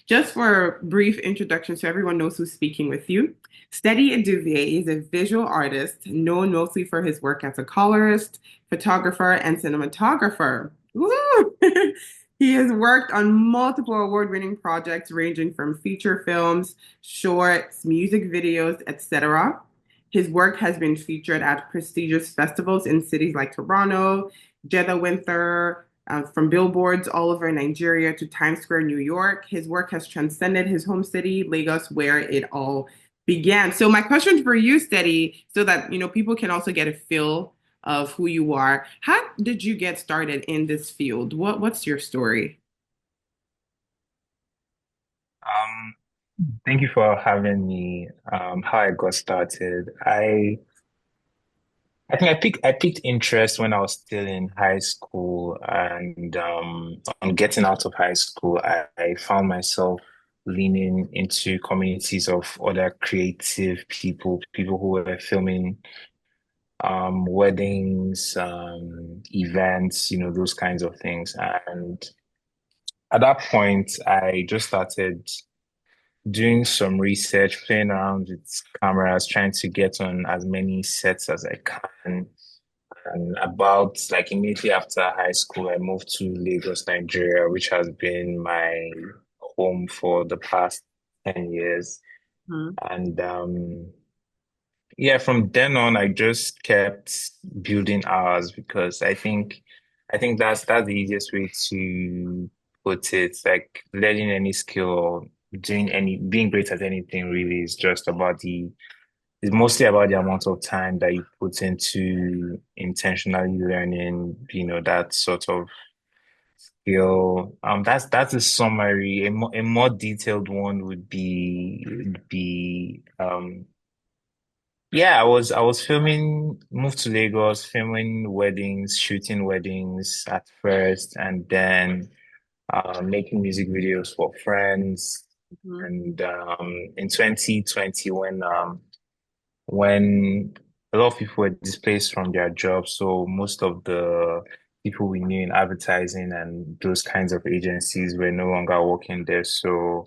Just for a brief introduction so everyone knows who's speaking with you. Stedi Eduvie is a visual artist known mostly for his work as a colorist, photographer, and cinematographer. Woo! He has worked on multiple award-winning projects ranging from feature films, shorts, music videos, etc. His work has been featured at prestigious festivals in cities like Toronto, Jeddah Winter, from billboards all over Nigeria to Times Square, New York. His work has transcended his home city, Lagos, where it all began. So my question for you, Steady, so that people can also get a feel of who you are. How did you get started in this field? What's your story? Um, Thank you for having me. How I got started. I think I picked interest when I was still in high school, and on getting out of high school, I found myself leaning into communities of other creative people, people who were filming weddings, events, those kinds of things. And at that point, I just started doing some research, playing around with cameras, trying to get on as many sets as I can. And about like immediately after high school, I moved to Lagos, Nigeria, which has been my home for the past 10 years. Hmm. And yeah, from then on, I just kept building hours because I think that's the easiest way to put it. Like learning any skill or being great at anything really is just about it's mostly about the amount of time that you put into intentionally learning, that sort of skill. That's a summary. A more detailed one would be yeah, I was filming, moved to Lagos, filming weddings, shooting weddings at first, and then making music videos for friends. Hmm. And in 2020, when a lot of people were displaced from their jobs, so most of the people we knew in advertising and those kinds of agencies were no longer working there. So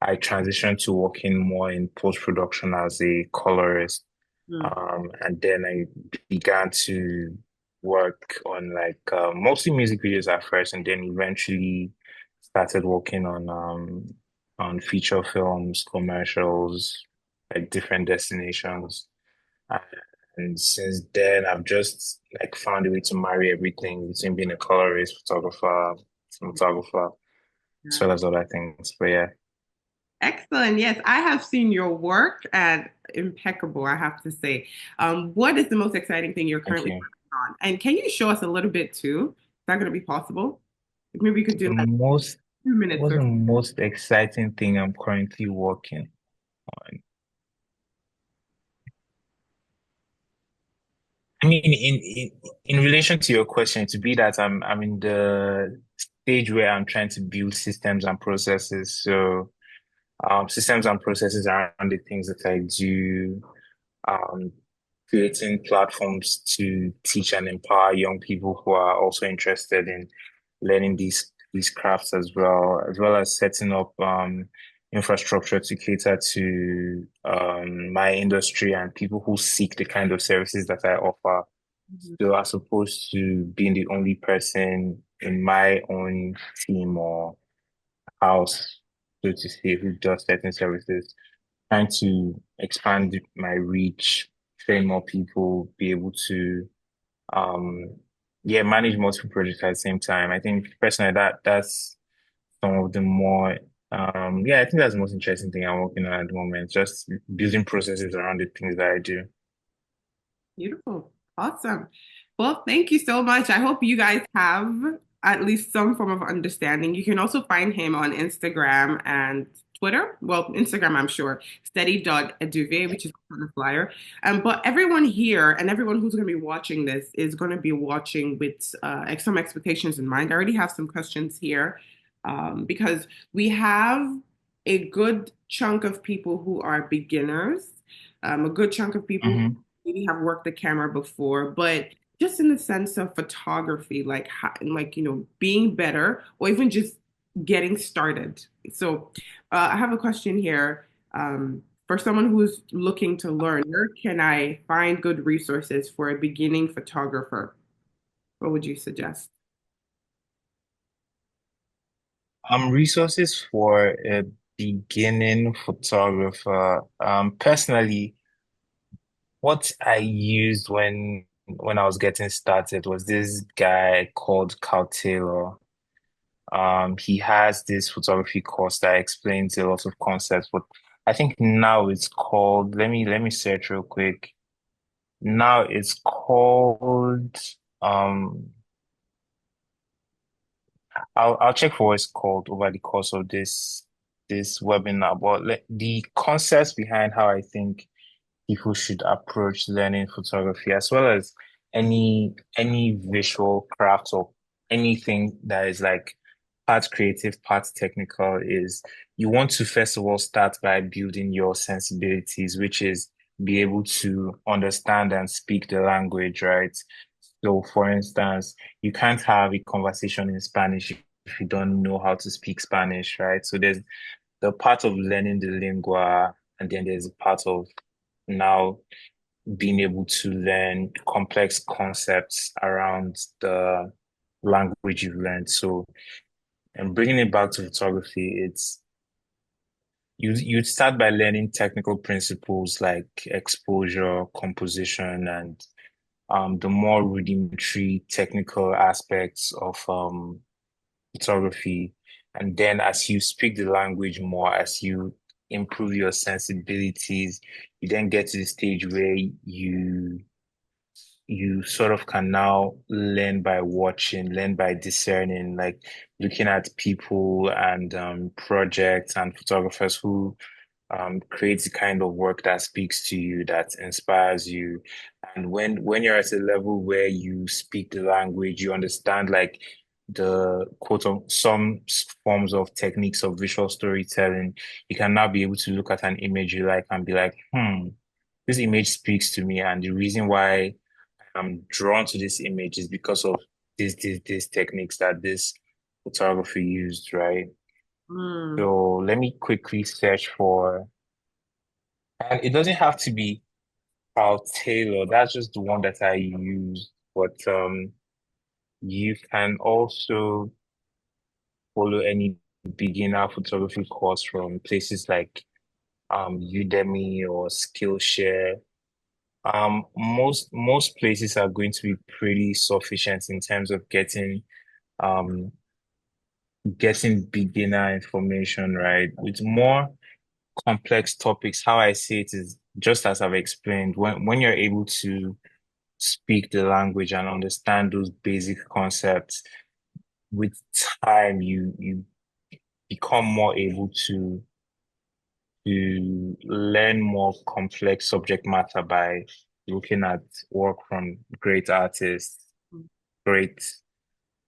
I transitioned to working more in post-production as a colorist. And then I began to work on like mostly music videos at first, and then eventually started working on feature films, commercials, like different destinations. And since then, I've just like found a way to marry everything between being a colorist, photographer, cinematographer, as Yeah. well as other things. But yeah, Excellent. Yes, I have seen your work and impeccable, I have to say. What is the most exciting thing you're thank currently you. working on? And can you show us a little bit too? Is that going to be possible? Maybe we could The do like most, 2 minutes what's or the so. most exciting thing I'm currently working on? I mean, in relation to your question, to be that I'm in the stage where I'm trying to build systems and processes. So systems and processes around the things that I do, um, creating platforms to teach and empower young people who are also interested in learning these crafts as well as setting up infrastructure to cater to my industry and people who seek the kind of services that I offer. Mhm. So as opposed to being the only person in my own team or house, so to say, who does certain services, trying to expand my reach, train more people, be able to um yeah, manage multiple projects at the same time. I think personally that's some of the more yeah, I think that's the most interesting thing I'm working on at the moment. Just building processes around the things that I do. Beautiful. Awesome. Well, thank you so much. I hope you guys have at least some form of understanding. You can also find him on Instagram and Twitter. Well, Instagram, I'm sure, steady.eduvie, which is on the flyer. But everyone here and everyone who's going to be watching this is going to be watching with some expectations in mind. I already have some questions here because we have a good chunk of people who are beginners, a good chunk of people Hmm. maybe have worked the camera before, but just in the sense of photography, like how, like being better, or even just getting started. So, I have a question here. For someone who's looking to learn, where can I find good resources for a beginning photographer? What would you suggest? Resources for a beginning photographer. Personally, what I used when I was getting started was this guy called Cal Taylor. He has this photography course that explains a lot of concepts, but I think now it's called, let me search real quick. Now it's called um I'll check for what it's called over the course of this webinar. But the concepts behind how I think people should approach learning photography, as well as any visual craft or anything that is like part creative, part technical, is you want to first of all start by building your sensibilities, which is be able to understand and speak the language, right? So, for instance, you can't have a conversation in Spanish if you don't know how to speak Spanish, right? So there's the part of learning the lingua, and then there's a part of now being able to learn complex concepts around the language you've learned. So, and bringing it back to photography, it's you'd start by learning technical principles like exposure, composition, and the more rudimentary technical aspects of photography. And then as you speak the language more, as you improve your sensibilities, you then get to the stage where you sort of can now learn by watching, learn by discerning, like looking at people and projects and photographers who create the kind of work that speaks to you, that inspires you. And when you're at a level where you speak the language, you understand like the quote of some forms of techniques of visual storytelling, you can now be able to look at an image you like and be like, this image speaks to me. And the reason why I'm drawn to this image is because of these techniques that this photographer used, right? Mm. So let me quickly search for, and it doesn't have to be Carl Taylor. That's just the one that I use. But you can also follow any beginner photography course from places like Udemy or Skillshare. Most places are going to be pretty sufficient in terms of um getting beginner information, right? With more complex topics, how I see it is just as I've explained, when you're able to speak the language and understand those basic concepts, with time you become more able to learn more complex subject matter by looking at work from great artists, great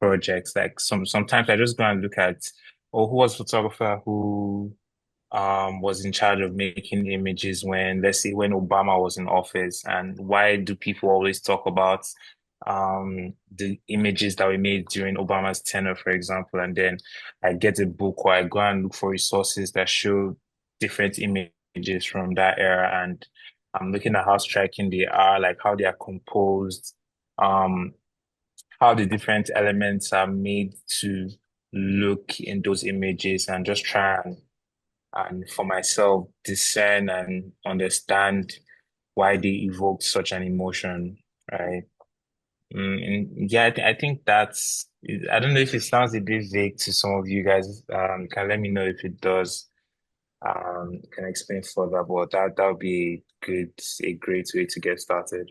projects. Like sometimes I just go and look at, oh, who was a photographer who was in charge of making images when, let's say, when Obama was in office, and why do people always talk about the images that we made during Obama's tenure, for example, and then I get a book or I go and look for resources that show different images from that era, and I'm looking at how striking they are, like how they are composed, um, how the different elements are made to look in those images, and just try and for myself discern and understand why they evoked such an emotion, right? And yeah, I think that's, I don't know if it sounds a bit vague to some of you guys. Can let me know if it does. Can explain further, but that would be a great way to get started.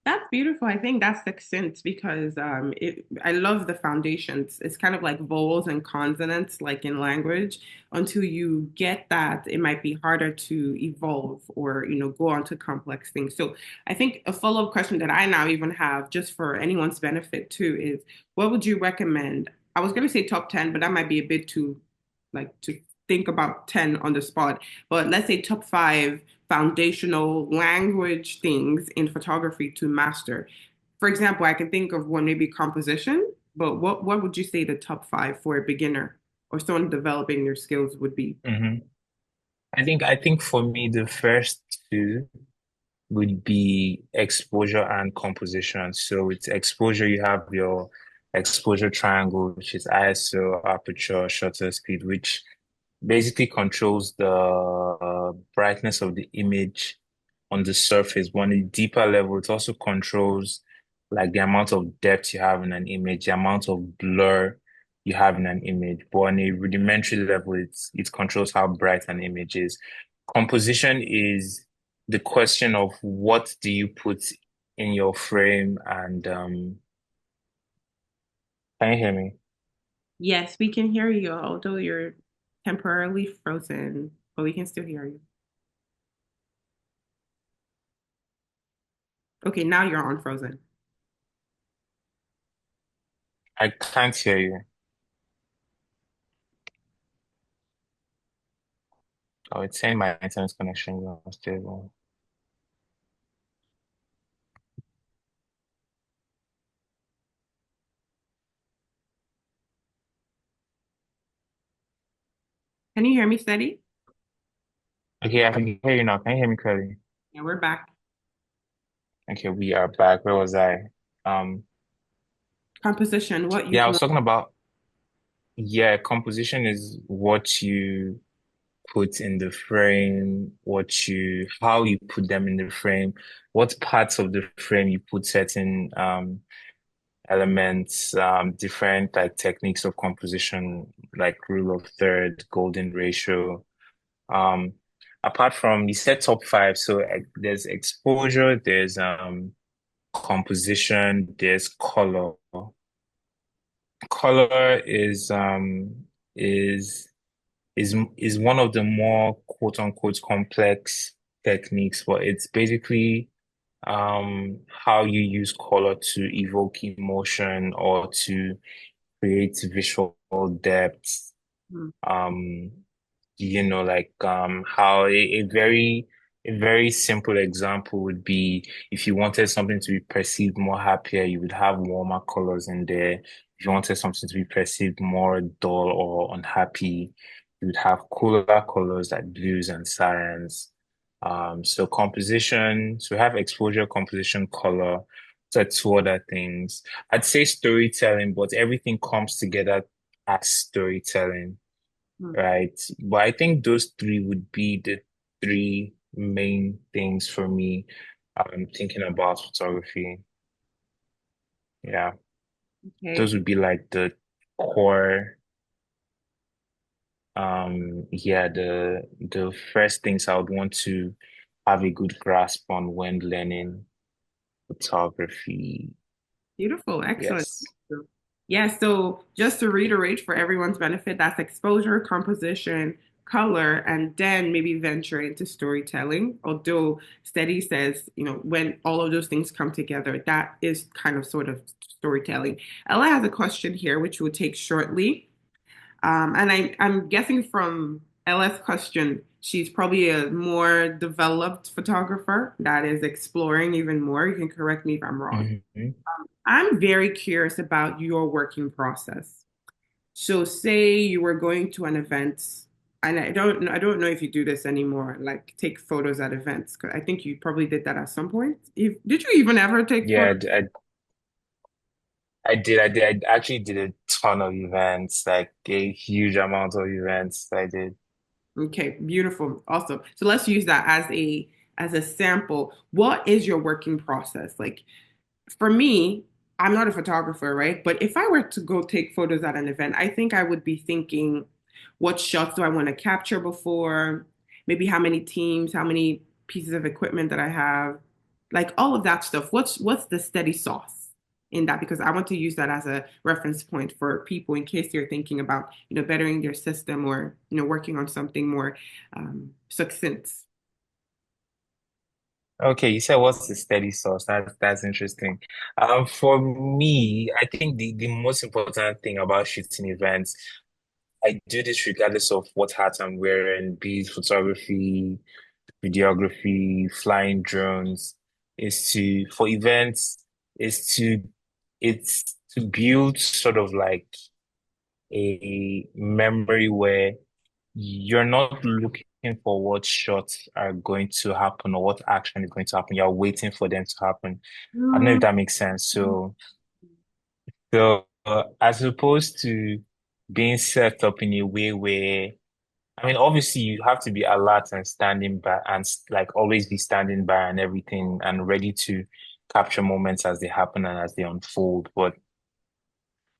That's beautiful. I think that's succinct because I love the foundations. It's kind of like vowels and consonants, like in language. Until you get that, it might be harder to evolve or, go on to complex things. So I think a follow-up question that I now even have, just for anyone's benefit too, is what would you recommend? I was going to say top 10, but that might be a bit too, like, to think about 10 on the spot. But let's say top five foundational language things in photography to master. For example, I can think of one maybe composition, but what would you say the top five for a beginner? or someone developing their skills would be? hmm I think for me the first two would be exposure and composition. So with exposure, you have your exposure triangle, which is ISO, aperture, shutter speed, which basically controls the brightness of the image on the surface. But on a deeper level, it also controls like the amount of depth you have in an image, the amount of blur you have in an image. But on a rudimentary level, it controls how bright an image is. Composition is the question of what do you put in your frame and can you hear me? Yes, we can hear you, although you're temporarily frozen, but we can still hear you. Okay, now you're on frozen. I can't hear you. Oh, it's saying my internet connection is unstable. Can you hear me, Steady? Okay, I can hear you now. Can you hear me clearly? Yeah, we're back. Okay, we are back. Where was I? Um, Composition, what yeah, you've I learned. was talking about, yeah, composition is what you put in the frame, how you put them in the frame, what parts of the frame you put certain elements, different like techniques of composition, like rule of third, golden ratio. Um, Apart from you said top five, so there's exposure, there's composition, there's color. Color is is one of the more quote unquote complex techniques, but it's basically how you use color to evoke emotion or to create visual depth. Hmm, Um, like how a very simple example would be if you wanted something to be perceived more happier, you would have warmer colors in there. If you wanted something to be perceived more dull or unhappy, you would have cooler colors like blues and cyans. So composition, so we have exposure, composition, color. So two other things. I'd say storytelling, but everything comes together as storytelling. hmm. Right. But I think those three would be the three main things for me. Thinking about photography. Yeah. Okay, Those would be like the core, yeah, the first things I would want to have a good grasp on when learning photography. beautiful, excellent. Yes. Yeah, so just to reiterate for everyone's benefit, that's exposure, composition, color, and then maybe venture into storytelling. Although Steady says, when all of those things come together, that is kind of sort of storytelling. Ella has a question here, which we'll take shortly. And I'm guessing from Ella's question, she's probably a more developed photographer that is exploring even more. You can correct me if I'm wrong. hmm I'm very curious about your working process. So say you were going to an event, and I don't know if you do this anymore, like take photos at events, 'cause I think you probably did that at some point. Did you even ever take photos? Yeah, I actually did a ton of events, like a huge amount of events I did. Okay, beautiful. Awesome. So let's use that as a sample. What is your working process? Like for me, I'm not a photographer, right? But if I were to go take photos at an event, I think I would be thinking, what shots do I want to capture before? Maybe how many teams, how many pieces of equipment that I have, like all of that stuff. What's the steady sauce in that? Because I want to use that as a reference point for people in case they're thinking about, bettering their system or, working on something more succinct. Okay, you said what's the steady source? That's interesting. For me, I think the most important thing about shooting events, I do this regardless of what hat I'm wearing, be it photography, videography, flying drones, is to for events is to it's to build sort of like a memory where you're not looking for what shots are going to happen or what action is going to happen. You're waiting for them to happen. I don't know if Mm. that makes sense. So, as opposed to being set up in a way where, I mean, obviously you have to be alert and standing by and like always be standing by and everything and ready to capture moments as they happen and as they unfold. But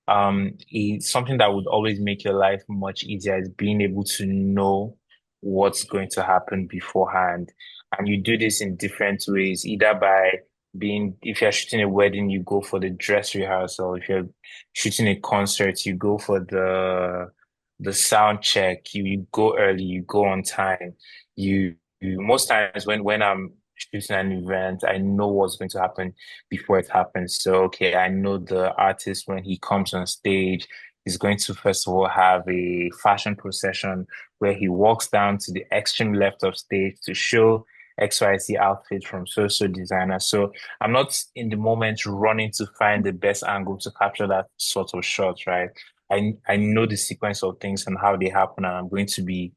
it's something that would always make your life much easier is being able to know what's going to happen beforehand. And you do this in different ways, either by being, if you're shooting a wedding, you go for the dress rehearsal. If you're shooting a concert, you go for the sound check. You go early, you go on time. You most times when I'm shooting an event, I know what's going to happen before it happens. So, okay, I know the artist when he comes on stage is going to first of all have a fashion procession where he walks down to the extreme left of stage to show XYZ outfit from so designer. So I'm not in the moment running to find the best angle to capture that sort of shot, right? I know the sequence of things and how they happen, and I'm going to be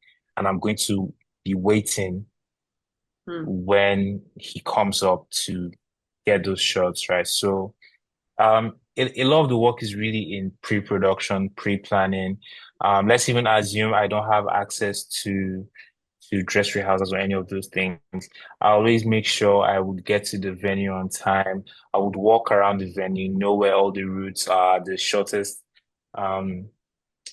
waiting Mm. when he comes up to get those shots, right? So, a lot of the work is really in pre-production, pre-planning. Let's even assume I don't have access to dress rehearsals or any of those things. I always make sure I would get to the venue on time. I would walk around the venue, know where all the routes are, um,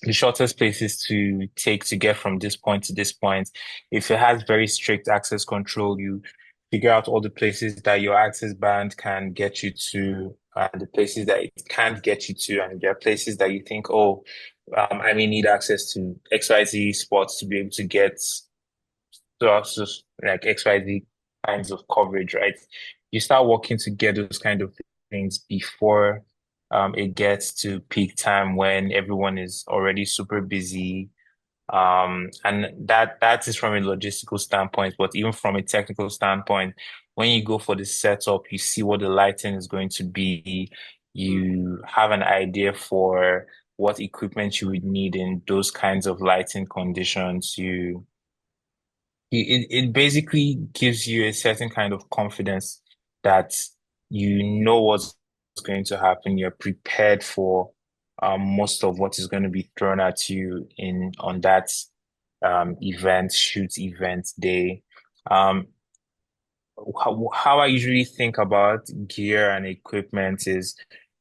the shortest places to take to get from this point to this point. If it has very strict access control, you figure out all the places that your access band can get you to, and the places that it can't get you to, and there are places that you think, oh, I may need access to XYZ spots to be able to get so also like XYZ kinds of coverage, right? You start working to get those kind of things before it gets to peak time when everyone is already super busy. And that is from a logistical standpoint, but even from a technical standpoint, when you go for the setup, you see what the lighting is going to be. Mm. You have an idea for what equipment you would need in those kinds of lighting conditions. It basically gives you a certain kind of confidence that you know what's going to happen. You're prepared for most of what is going to be thrown at you in on that shoot event day. Um, how I usually think about gear and equipment is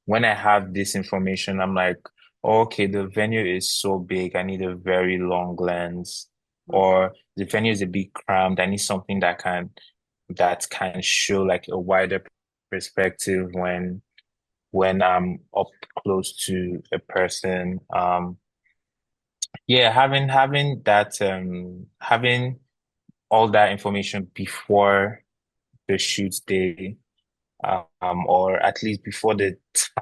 when I have this information, I'm like, okay, the venue is so big, I need a very long lens, Mm. or the venue is a bit cramped, I need something that can show like a wider perspective when I'm up close to a person. Yeah, having all that information before the shoot day or at least before the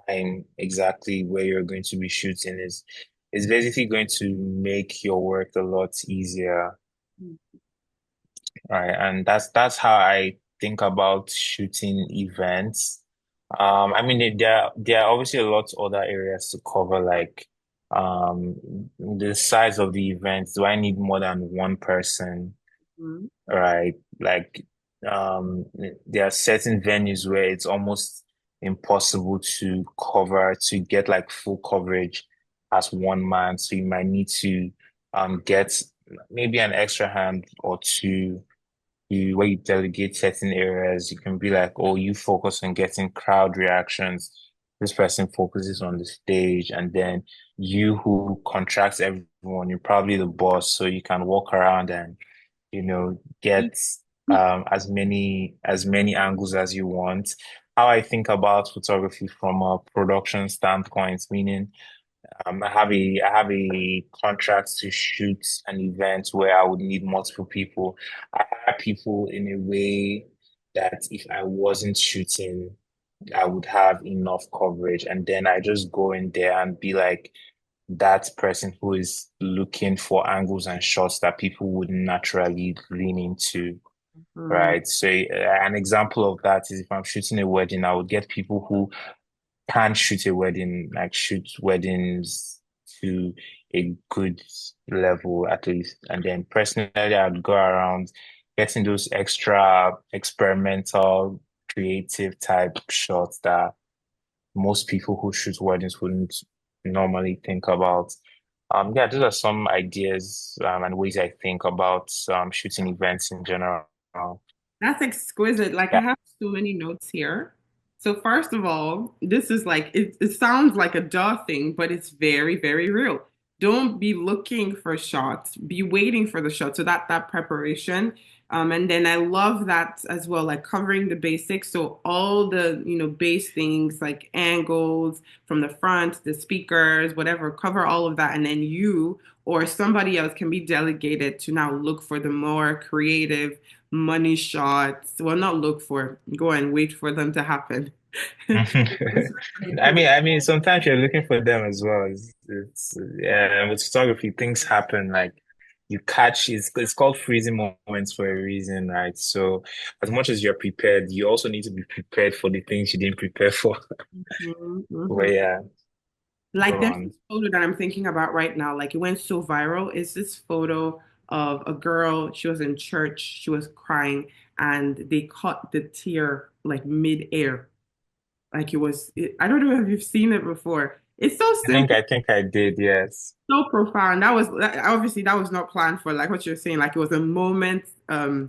time exactly where you're going to be shooting is basically going to make your work a lot easier, Mm. right? And that's how I think about shooting events. I mean, there are obviously a lot of other areas to cover, like um the size of the event. Do I need more than one person? Mm. Right. Like, um, there are certain venues where it's almost impossible to get like full coverage as one man. So you might need to get maybe an extra hand or two. Where you delegate certain areas, you can be like, oh, you focus on getting crowd reactions. This person focuses on the stage, and then you who contracts everyone, you're probably the boss, so you can walk around and get as many angles as you want. How I think about photography from a production standpoint, meaning I have a contract to shoot an event where I would need multiple people. I hire people in a way that if I wasn't shooting, I would have enough coverage, and then I just go in there and be like that person who is looking for angles and shots that people would naturally lean into, Mm. right? So an example of that is if I'm shooting a wedding, I would get people who can shoot a wedding, like shoot weddings to a good level at least. And then personally, I'd go around getting those extra experimental, creative type shots that most people who shoot weddings wouldn't normally think about. Yeah, those are some ideas and ways I think about shooting events in general. That's exquisite. Like I Yeah. have so many notes here. So first of all, this is like it sounds like a duh thing, but it's very, very real. Don't be looking for shots. Be waiting for the shot. So that preparation. And then I love that as well, like covering the basics. So all the, base things like angles from the front, the speakers, whatever, cover all of that. And then you or somebody else can be delegated to now look for the more creative money shots. Well, not look for, go and wait for them to happen. I mean, sometimes you're looking for them as well. Yeah, with photography, things happen. Like you catch, it's called freezing moments for a reason, right? So as much as you're prepared, you also need to be prepared for the things you didn't prepare for. Mhm, But mhm. yeah, Like go there's on. this photo that I'm thinking about right now. Like it went so viral. It's this photo of a girl. She was in church. She was crying, and they caught the tear like mid-air. Like I don't know if you've seen it before. It's so I think simple. I think I did, yes. So profound. Obviously that was not planned for, like what you're saying. Like it was a moment, a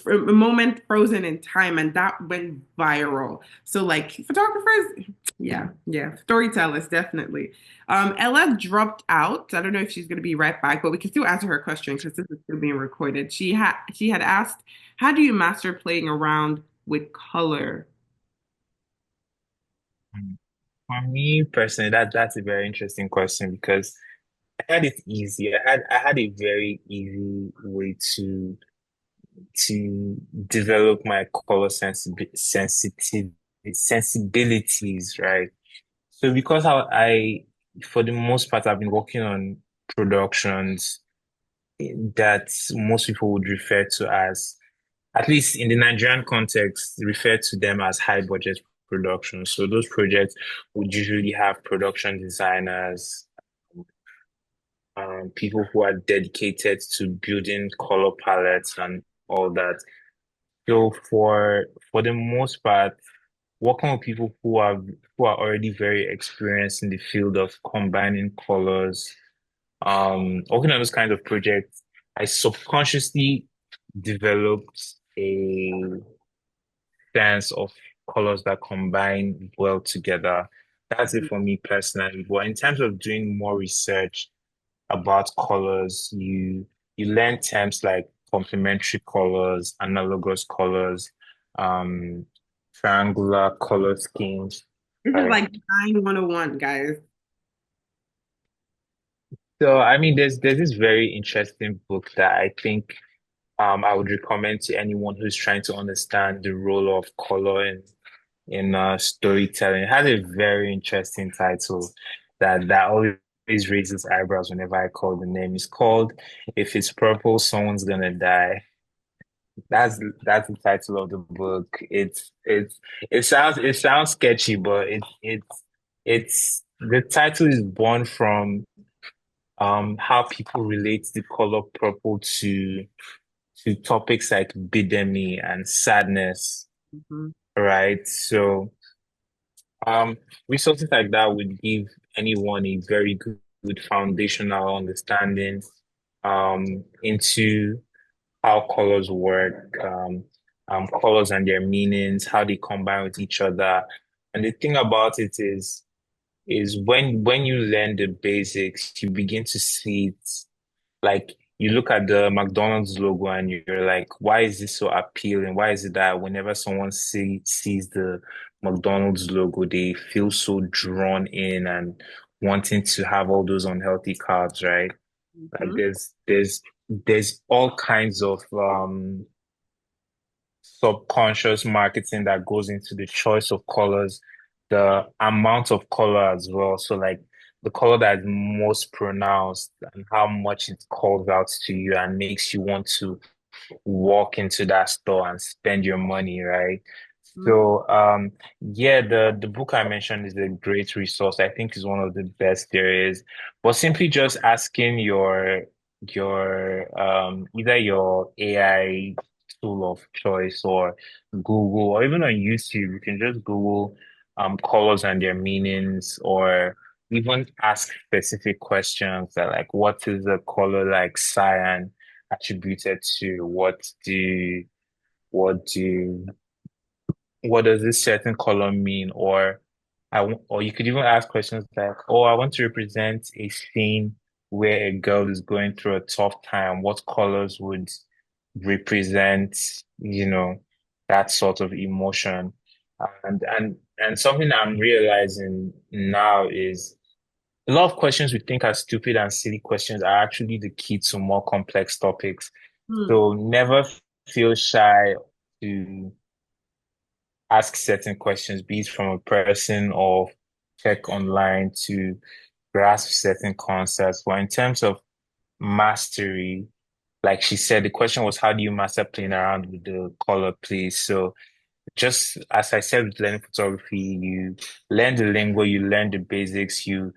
moment frozen in time, and that went viral. So like photographers, yeah, yeah, storytellers definitely. Ella dropped out. I don't know if she's gonna be right back, but we can still answer her question because this is still being recorded. She had asked, "How do you master playing around with color?" For me personally, that's a very interesting question because I had it easy. I had a very easy way to develop my color sensibilities, right? So because for the most part, I've been working on productions that most people would refer to as, at least in the Nigerian context, refer to them as high budget productions. So those projects would usually have production designers, people who are dedicated to building color palettes and all that. So for the most part, working with people who are already very experienced in the field of combining colors, working on those kinds of projects, I subconsciously developed a sense of colors that combine well together. That's it for me personally. But in terms of doing more research about colors, you learn terms like complementary colors, analogous colors, um, triangular color schemes, This is right? like Design 101, guys. So I mean, there's this very interesting book that I think I would recommend to anyone who's trying to understand the role of color in storytelling. It has a very interesting title that always raises eyebrows whenever I call the name. It's called "If It's Purple, Someone's Gonna Die." That's the title of the book. It sounds sketchy, but it's the title is born from how people relate the color purple to topics like bidemi and sadness, Mhm. right? So resources like that would give anyone a very good foundational understanding into how colors work, colors and their meanings, how they combine with each other. And the thing about it is when you learn the basics, you begin to see it. Like you look at the McDonald's logo and you're like, why is this so appealing? Why is it that whenever someone sees the McDonald's logo, they feel so drawn in and wanting to have all those unhealthy carbs, right? Like Mhm. there's all kinds of subconscious marketing that goes into the choice of colors, the amount of color as well. So like the color that is most pronounced and how much it calls out to you and makes you want to walk into that store and spend your money, right? So, yeah, the book I mentioned is a great resource. I think is one of the best there is. But simply just asking your either your AI tool of choice or Google or even on YouTube, you can just Google colors and their meanings or even ask specific questions that like what is a color like cyan attributed to? What do what does this certain color mean? Or you could even ask questions like, oh, I want to represent a scene where a girl is going through a tough time. What colors would represent, that sort of emotion? And something that I'm realizing now is a lot of questions we think are stupid and silly questions are actually the key to more complex topics. Mm. So never feel shy to ask certain questions, be it from a person or check online to grasp certain concepts. But in terms of mastery, like she said, the question was, how do you master playing around with the color, please? So just as I said with learning photography, you learn the lingo, you learn the basics, you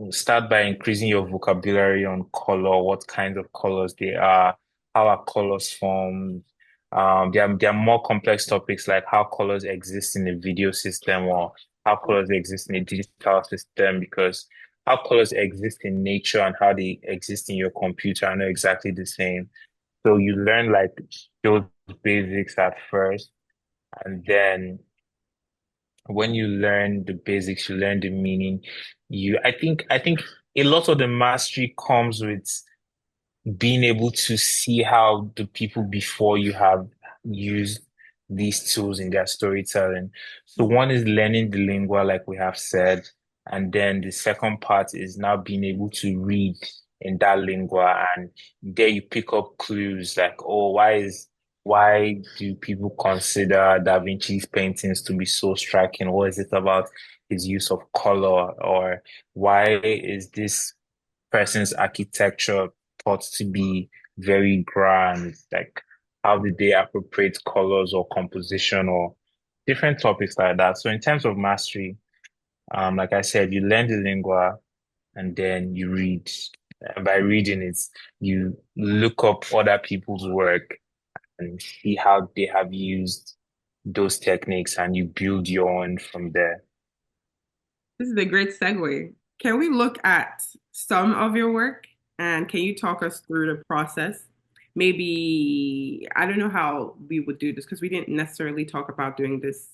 start by increasing your vocabulary on color, what kinds of colors they are, how are colors formed. There are more complex topics like how colors exist in a video system or how colors exist in a digital system because how colors exist in nature and how they exist in your computer are not exactly the same. So you learn like those basics at first. And then when you learn the basics, you learn the meaning. I think a lot of the mastery comes with being able to see how the people before you have used these tools in their storytelling. So one is learning the lingua, like we have said, and then the second part is now being able to read in that lingua, and there you pick up clues like, oh, why do people consider Da Vinci's paintings to be so striking? What is it about his use of color, or why is this person's architecture thought to be very grand? Like, how did they appropriate colors or composition or different topics like that? So in terms of mastery, like I said, you learn the lingua and then you read. And by reading it, you look up other people's work and see how they have used those techniques and you build your own from there. This is a great segue. Can we look at some of your work and can you talk us through the process? Maybe, I don't know how we would do this because we didn't necessarily talk about doing this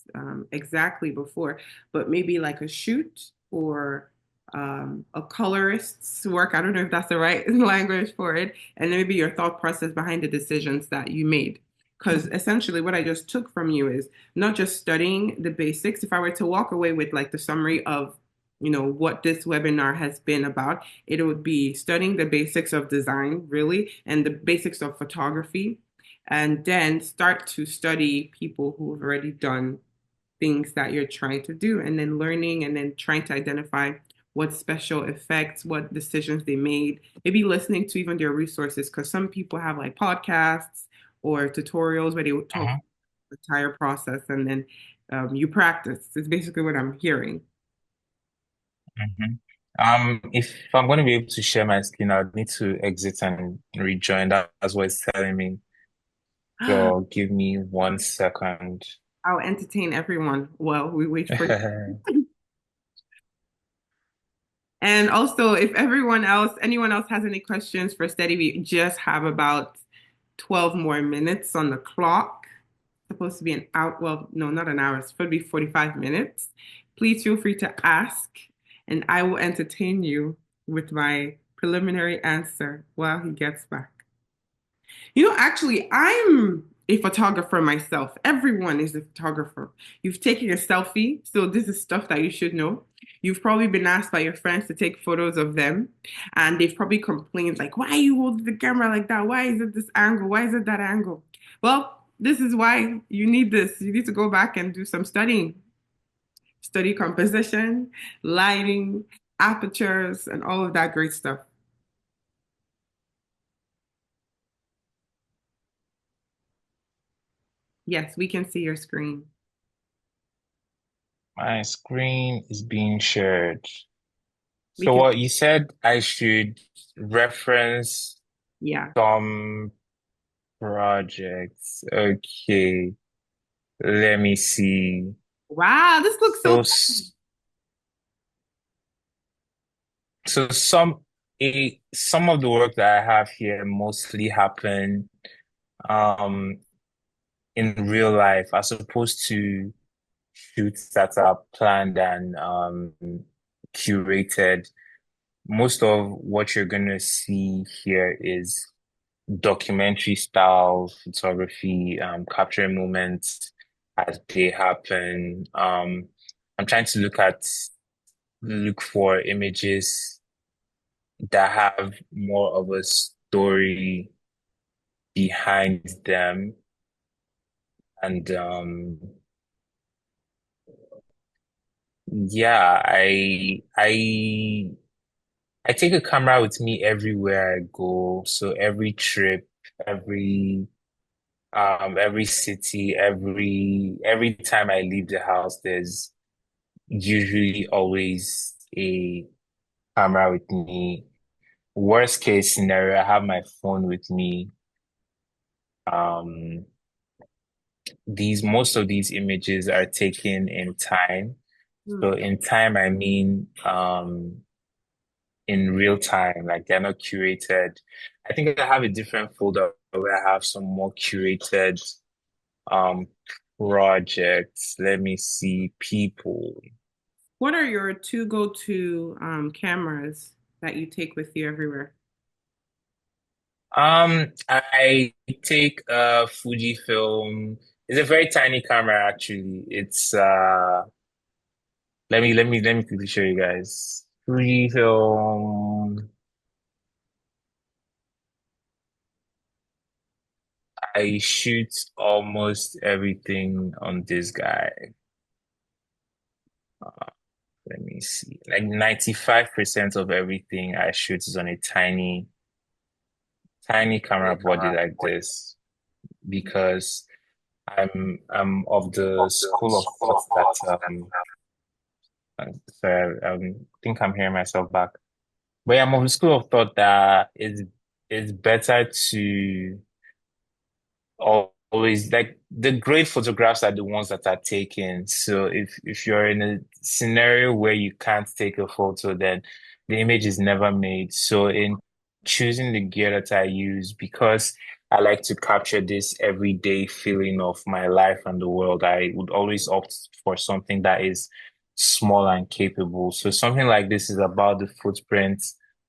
exactly before, but maybe like a shoot or a colorist's work. I don't know if that's the right language for it. And maybe your thought process behind the decisions that you made. Because essentially, what I just took from you is not just studying the basics. If I were to walk away with like the summary of, what this webinar has been about, it would be studying the basics of design, really, and the basics of photography, and then start to study people who have already done things that you're trying to do, and then learning and then trying to identify what special effects, what decisions they made, maybe listening to even their resources, because some people have like podcasts or tutorials where they would talk Mhm, the entire process and then you practice. It's basically what I'm hearing. mhm. If I'm going to be able to share my screen, I'd need to exit and rejoin. That's what it's telling me. So give me 1 second. I'll entertain everyone while we wait for you. And also, if anyone else has any questions for Steady, we just have about 12 more minutes on the clock. Supposed to be an hour. Well, no, not an hour. It's supposed to be 45 minutes. Please feel free to ask, and I will entertain you with my preliminary answer while he gets back. Actually, I'm a photographer myself. Everyone is a photographer. You've taken a selfie, so this is stuff that you should know. You've probably been asked by your friends to take photos of them, and they've probably complained, like, why are you holding the camera like that? Why is it this angle? Why is it that angle? Well, this is why you need this. You need to go back and do some studying, study composition, lighting, apertures, and all of that great stuff. Yes, we can see your screen. My screen is being shared. We So can, what you said I should reference yeah. some projects. Okay, let me see. Wow, this looks so So fun. so some of the work that I have here mostly happen um in real life as opposed to shoots that are planned and curated. Most of what you're gonna see here is documentary style photography, capturing moments as they happen. I'm trying to look for images that have more of a story behind them. And yeah, I take a camera with me everywhere I go. So every trip, every every city, every time I leave the house, there's usually always a camera with me. Worst case scenario, I have my phone with me. Um, these most of these images are taken in time. Hmm. So in time, I mean in real time, like they're not curated. I think I have a different folder where I have some more curated um projects. Let me see, people. What are your two go-to cameras that you take with you everywhere? I take a Fujifilm. It's a very tiny camera actually. It's let me quickly show you guys. Fujifilm. I shoot almost everything on this guy. Let me see. Like 95% of everything I shoot is on a tiny camera body like this because I'm of the school of thought that sorry, think I'm hearing myself back. But yeah, I'm of the school of thought that it's better to always like the great photographs are the ones that are taken. So if you're in a scenario where you can't take a photo, then the image is never made. So in choosing the gear that I use, because I like to capture this everyday feeling of my life and the world, I would always opt for something that is small and capable. So something like this is about the footprint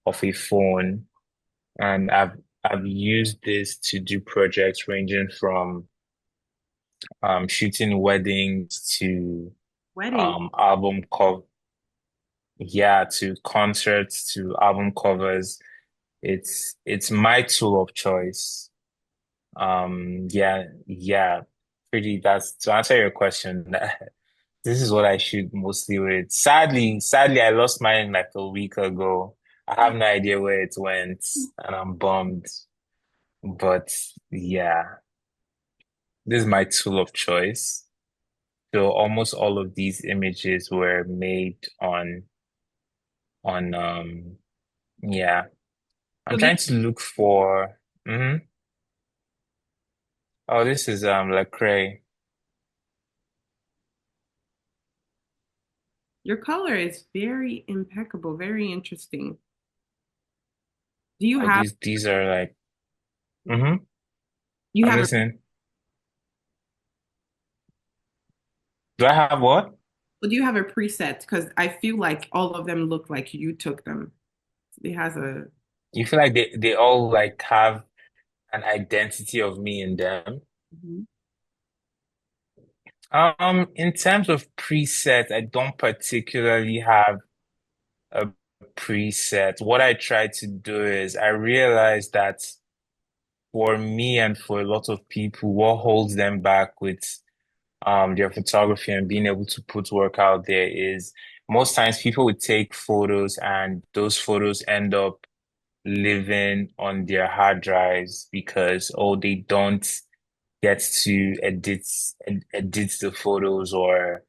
of a phone, and I've used this to do projects ranging from shooting weddings to Wedding. album cover, yeah, to concerts to album covers. It's my tool of choice. Yeah, pretty. That's to answer your question. This is what I shoot mostly with. Sadly, I lost mine like a week ago. I have no idea where it went, and I'm bummed. But yeah. This is my tool of choice. So almost all of these images were made on yeah. I'm So the trying to look for oh, this is Lecrae. Your color is very impeccable, very interesting. Do you Oh, have these are like mm-hmm. you I'm have a listening. Do I have what? do you have a preset? Because I feel like all of them look like you took them. It has a You feel like they all like have an identity of me in them? Mhm. In terms of preset, I don't particularly have a preset. What I try to do is I realize that for me and for a lot of people, what holds them back with their photography and being able to put work out there is most times people would take photos and those photos end up living on their hard drives because oh gets to edit the photos or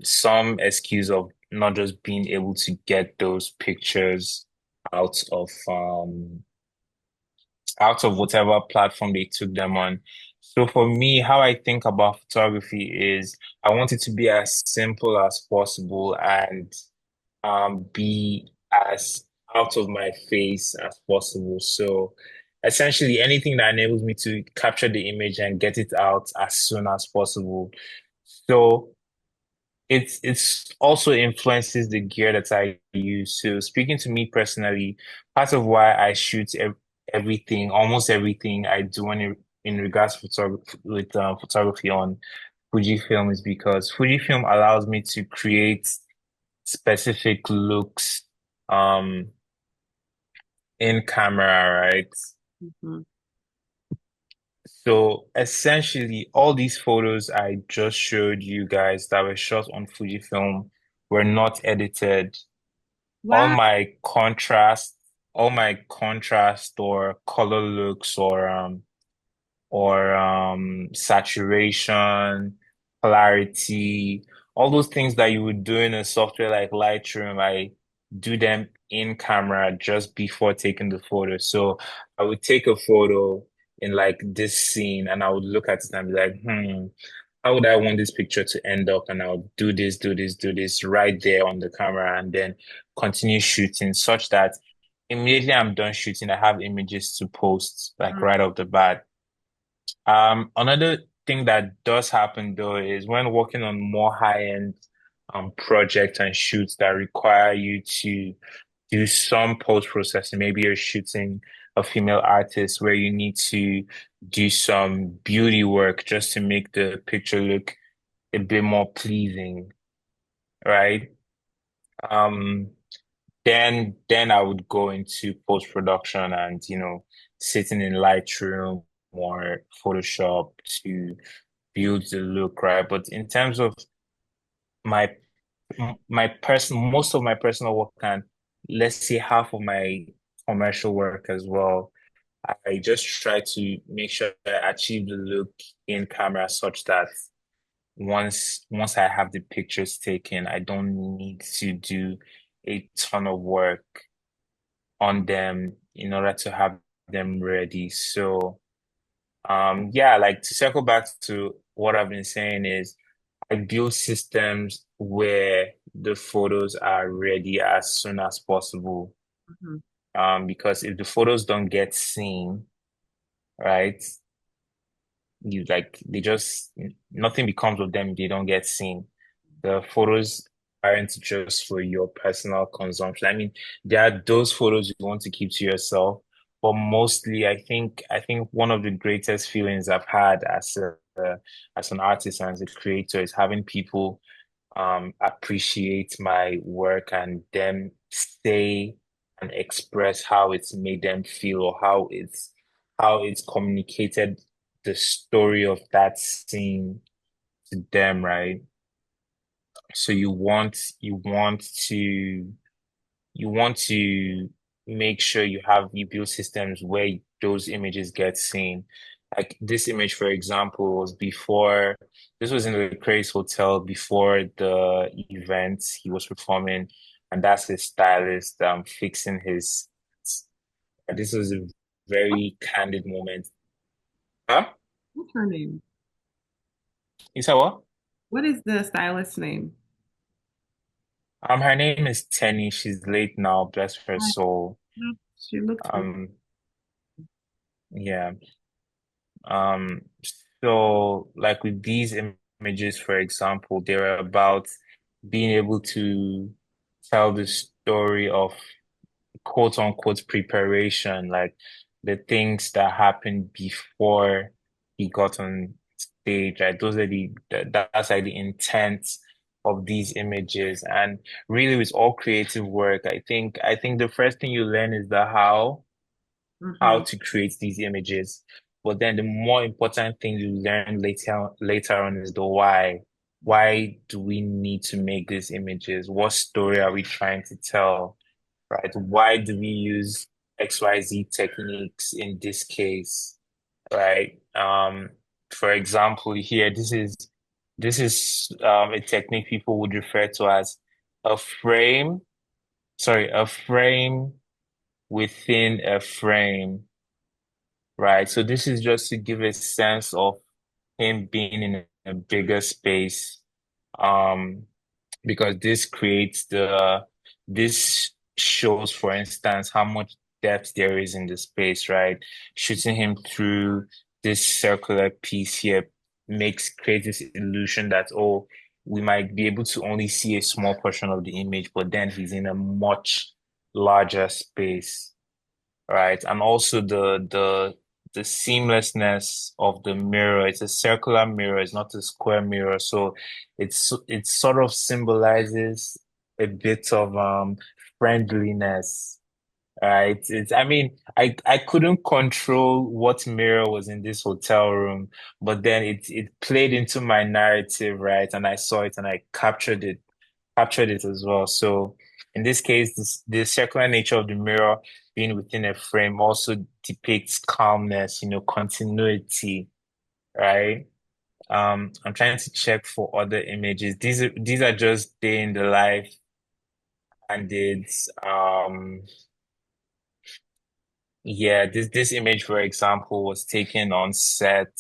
some excuse of not just being able to get those pictures out of um out of whatever platform they took them on. So for me, how I think about photography is I want it to be as simple as possible and be as out of my face as possible. So essentially anything that enables me to capture the image and get it out as soon as possible. So it's also influences the gear that I use. So speaking to me personally, part of why I shoot everything, almost everything I do in regards to photography with photography on Fujifilm is because Fujifilm allows me to create specific looks um in camera, right? Mhm. So essentially all these photos I just showed you guys that were shot on Fujifilm were not edited. all Wow. my contrast, all my contrast or color looks or saturation, clarity, all those things that you would do in a software like Lightroom, I do them in camera just before taking the photo. So I would take a photo in like this scene and I would look at it and be like, how would I want this picture to end up? And I'll do this, do this, do this right there on the camera and then continue shooting such that immediately I'm done shooting, I have images to post like right off the bat. Another thing that does happen though is when working on more high-end projects and shoots that require you to do some post-processing. Maybe you're shooting a female artist where you need to do some beauty work just to make the picture look a bit more pleasing, right? Um, then I would go into post-production and, sitting in Lightroom or Photoshop to build the look, right? But in terms of my most of my personal work and let's say half of my commercial work as well, I just try to make sure I achieve the look in camera such that once I have the pictures taken, I don't need to do a ton of work on them in order to have them ready. So yeah, like to circle back to what I've been saying is I build systems where the photos are ready as soon as possible. Mhm. Because if the photos don't get seen, right, you like they just nothing becomes of them if they don't get seen. The photos aren't just for your personal consumption. I mean, there are those photos you want to keep to yourself, but mostly I think one of the greatest feelings I've had as an artist and as a creator is having people appreciate my work and then say and express how it's made them feel or how it's communicated the story of that scene to them, right? So you want to make sure you build systems where those images get seen. Like this image, for example, this was in the Craze Hotel before the event he was performing, and that's his stylist fixing his. This was a very candid moment. Huh? What's her name? You said what? What is the stylist's name? Her name is Tenny. She's late now, bless her soul. She looks familiar. Um, yeah. Um, so like with these images, for example, they're about being able to tell the story of quote unquote preparation, like the things that happened before he got on stage, right? Those are that's like the intent of these images. And really with all creative work, I think the first thing you learn is the how Hmm. to create these images. But then the more important thing you learn later on is the why. Why do we need to make these images? What story are we trying to tell? Right? Why do we use XYZ techniques in this case? right? For example, here, this is a technique people would refer to as a frame, sorry, a frame within a frame, right? So this is just to give a sense of him being in a bigger space. Um, because this shows, for instance, how much depth there is in the space, right? Shooting him through this circular piece here creates this illusion that, oh, we might be able to only see a small portion of the image, but then he's in a much larger space, right? And also the seamlessness of the mirror. It's a circular mirror, it's not a square mirror. So it sort of symbolizes a bit of friendliness. Right. I mean, I couldn't control what mirror was in this hotel room, but then it played into my narrative, right? And I saw it and I captured it as well. So in this case, the circular nature of the mirror being within a frame also depicts calmness, continuity, right? I'm trying to check for other images. These are just day in the life, and it's yeah, this image, for example, was taken on set.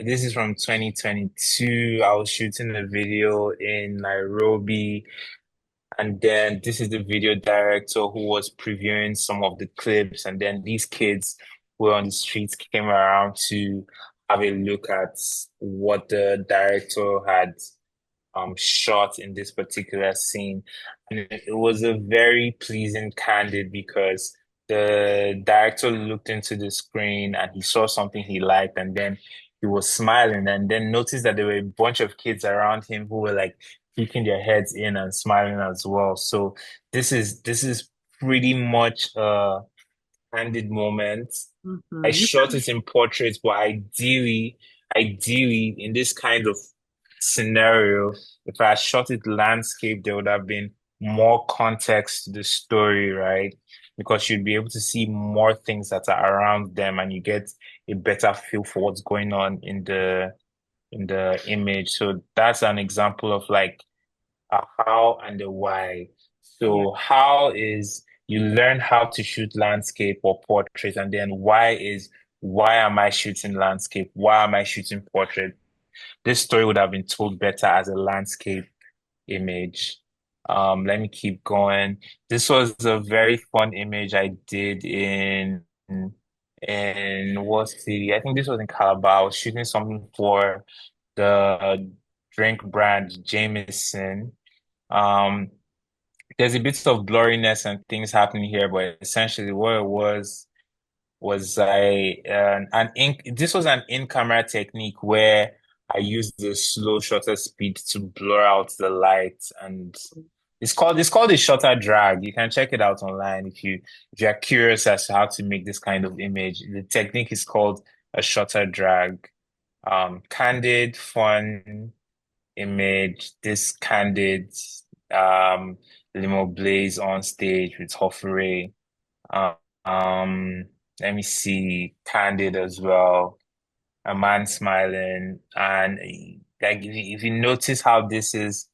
This is from 2022. I was shooting a video in Nairobi. And then this is the video director who was previewing some of the clips. And then these kids who were on the streets came around to have a look at what the director had shot in this particular scene. And it was a very pleasing candid because the director looked into the screen and he saw something he liked, and then he was smiling, and then noticed that there were a bunch of kids around him who were like peeking their heads in and smiling as well. So this is pretty much candid moment. I Mhm. shot it in portraits, but ideally, in this kind of scenario, if I had shot it landscape, there would have been more context to the story, right? Because you'd be able to see more things that are around them, and you get a better feel for what's going on in the image. So that's an example of like a how and a why. Yeah. So how is you learn how to shoot landscape or portrait, and then why am I shooting landscape? Why am I shooting portrait? This story would have been told better as a landscape image. Let me keep going. This was a very fun image I did in what city? I think this was in Calabar. I was shooting something for the drink brand Jameson. Um, there's a bit of blurriness and things happening here, but essentially what it was an in this was an in-camera technique where I used the slow shutter speed to blur out the light, and it's called a shutter drag. You can check it out online if you're curious as to how to make this kind of image. The technique is called a shutter drag. Candid, fun image, this candid um limo blaze on stage with Hofferay. Um, um, let me see, candid as well. A man smiling, and like if you notice how this is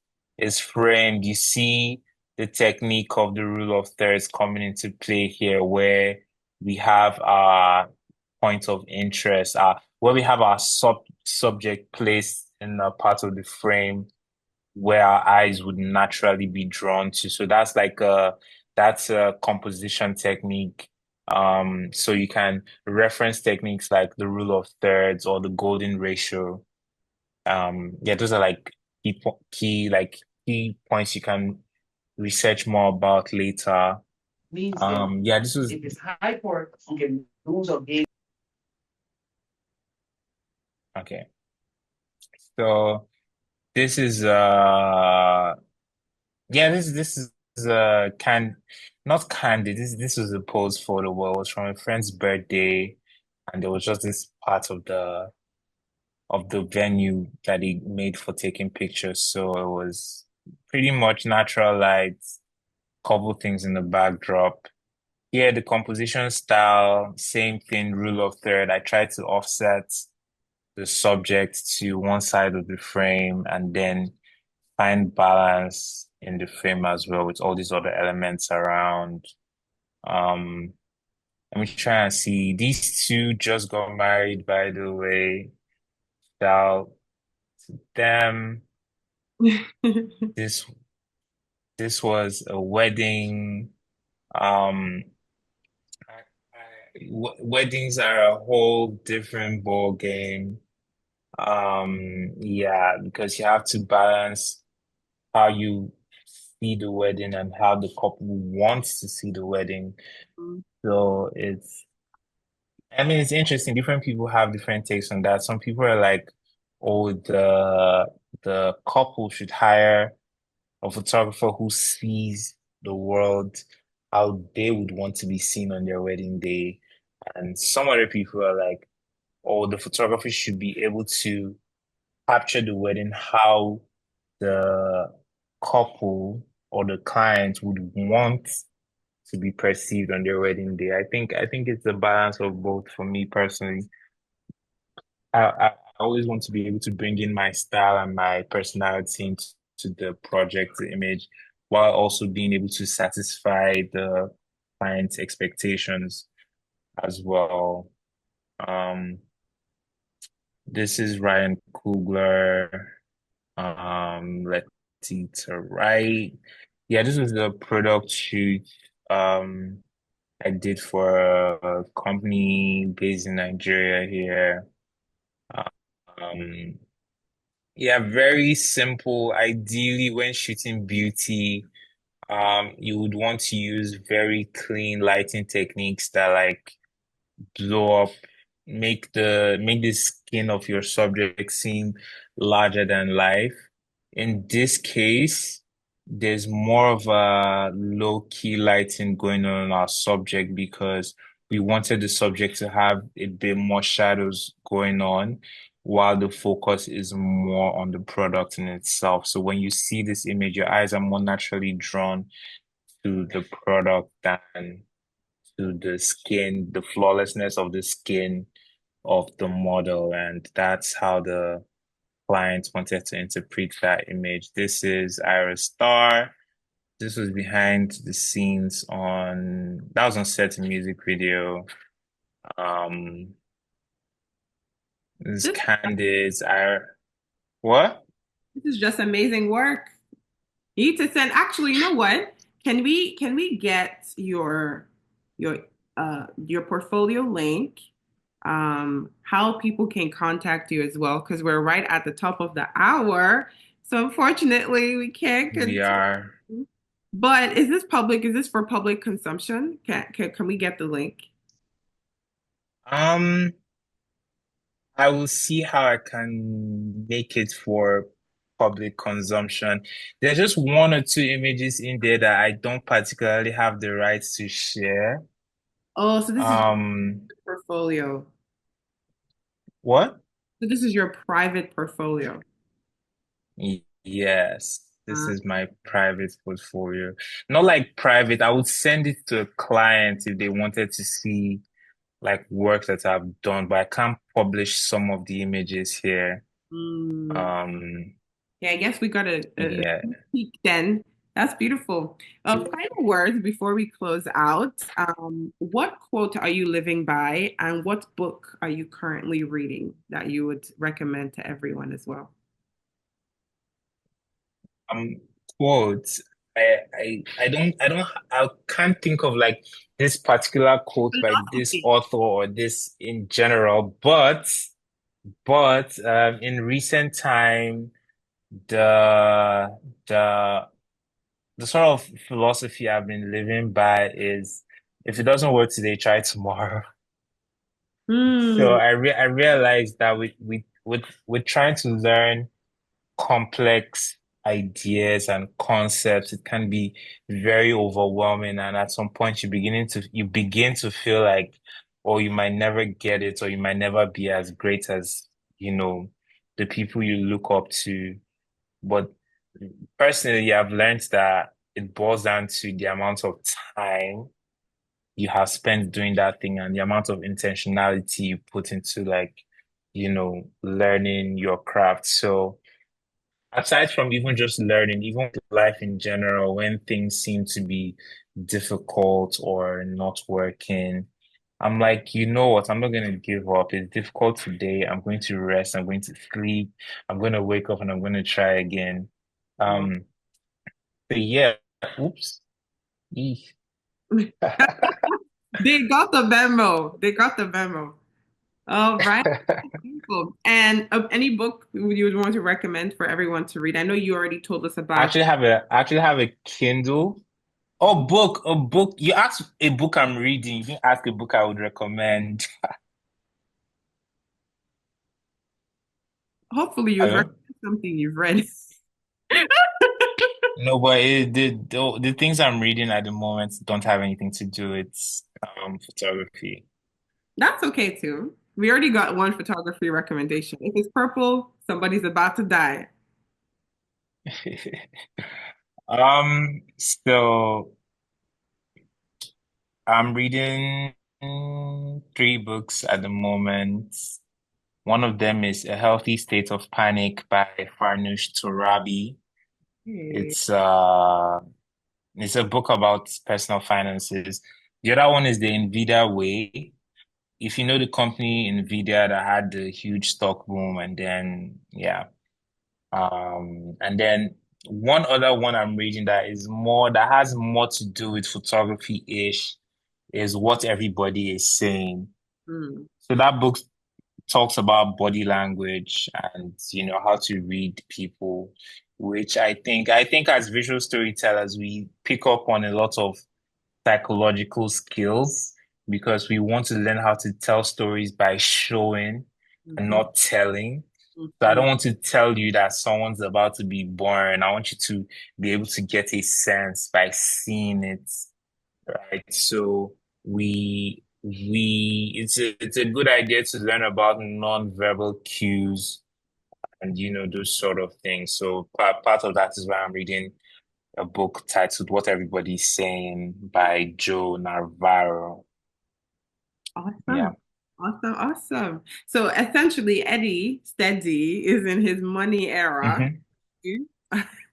framed, you see the technique of the rule of thirds coming into play here, where we have our point of interest, where we have our subject placed in a part of the frame where our eyes would naturally be drawn to. So that's a composition technique. So you can reference techniques like the rule of thirds or the golden ratio. Yeah, those are like key points you can research more about later. Means then Yeah, this was if it's high court, you can lose a game. okay. So this is yeah, this is not candid. This was a pose photo. Well, it was from a friend's birthday, and there was just this part of the venue that he made for taking pictures. So it was pretty much natural lights, couple things in the backdrop. here, the composition style, same thing, rule of third. I try to offset the subject to one side of the frame and then find balance in the frame as well with all these other elements around. Um, Let me try and see. These two just got married, by the way. Shout to them. This this was a wedding. Um, Weddings are a whole different ball game. Yeah, because you have to balance how you see the wedding and how the couple wants to see the wedding. So I mean, it's interesting. Different people have different takes on that. Some people are like, oh, the couple should hire a photographer who sees the world how they would want to be seen on their wedding day. And some other people are like, oh, the photographer should be able to capture the wedding how the couple or the client would want to be perceived on their wedding day. I think it's a balance of both for me personally. I always want to be able to bring in my style and my personality into the project image while also being able to satisfy the client's expectations as well. Um, this is Ryan Coogler. Let's see to right. Yeah, this was the product shoot I did for a company based in Nigeria here. Um, yeah, very simple. Ideally, when shooting beauty, you would want to use very clean lighting techniques that like blow up, make the skin of your subject seem larger than life. In this case, there's more of a low-key lighting going on in our subject because we wanted the subject to have a bit more shadows going on while the focus is more on the product in itself. So when you see this image, your eyes are more naturally drawn to the product than to the skin, the flawlessness of the skin of the model. And that's how the client wanted to interpret that image. This is Ira Star. This was behind the scenes that was on set in music video. Um, this is This Candice, what? this is just amazing work. You need to send. Actually, you know what? Can we get your your portfolio link? How people can contact you as well, because we're right at the top of the hour. So unfortunately, we can't We continue. are. But is this public? Is this for public consumption? Can we get the link? Um, I will see how I can make it for public consumption. There's just one or two images in there that I don't particularly have the rights to share. Oh, so this is Um, your portfolio. what? So this is your private portfolio. Yes, this Uh, is my private portfolio. Not like private, I would send it to a client if they wanted to see like work that I've done, but I can't publish some of the images here. mm. Um, Yeah, I guess we got a yeah. sneak peek then. That's beautiful. Final words before we close out. What quote are you living by, and what book are you currently reading that you would recommend to everyone as well? Um, Quotes. I can't think of like this particular quote by this Philosophy. author or this in general, but in recent time, the the the sort of philosophy I've been living by is if it doesn't work today, try tomorrow. So Hmm. I realized that with trying to learn complex ideas and concepts, it can be very overwhelming. And at some point you begin to feel like, oh, you might never get it, or you might never be as great as, the people you look up to. But personally, I've learned that it boils down to the amount of time you have spent doing that thing and the amount of intentionality you put into like, learning your craft. So aside from even just learning, even with life in general, when things seem to be difficult or not working, I'm like, you know what? I'm not going to give up. It's difficult today. I'm going to rest. I'm going to sleep. I'm going to wake up and I'm going to try again. Wow. Um, but yeah, oops. Eek. They got the memo. They got the memo. All right. Beautiful. And any book you would want to recommend for everyone to read? I know you already told us about. I actually have a Kindle. Oh, book, a book. You asked a book I'm reading. You didn't ask a book I would recommend. Hopefully, you'd recommend Hello? something you've read. No, but the things I'm reading at the moment don't have anything to do with photography. That's okay too. We already got one photography recommendation. If it's purple, somebody's about to die. So I'm reading three books at the moment. One of them is A Healthy State of Panic by Farnoosh Torabi. Hey. It's uh it's a book about personal finances. The other one is The Nvidia Way. If you know the company Nvidia that had the huge stock boom and then yeah. And then one other one I'm reading that has more to do with photography-ish is What Everybody Is Saying. Hmm. So that book talks about body language and how to read people, which I think as visual storytellers we pick up on a lot of psychological skills because we want to learn how to tell stories by showing and Mhm, not telling. So I mhm, don't want to tell you that someone's about to be born. I want you to be able to get a sense by seeing it, right? So it's a good idea to learn about non-verbal cues and those sort of things. So part of that is why I'm reading a book titled What Everybody's Saying by Joe Navarro. Yeah. Awesome. Awesome. Awesome. So essentially, Eddie Steady is in his money era. hmm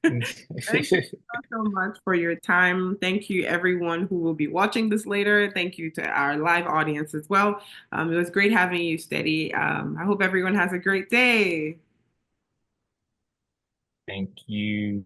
Thank you so much for your time. Thank you, everyone who will be watching this later. Thank you to our live audience as well. It was great having you, Steady. I hope everyone has a great day. Thank you.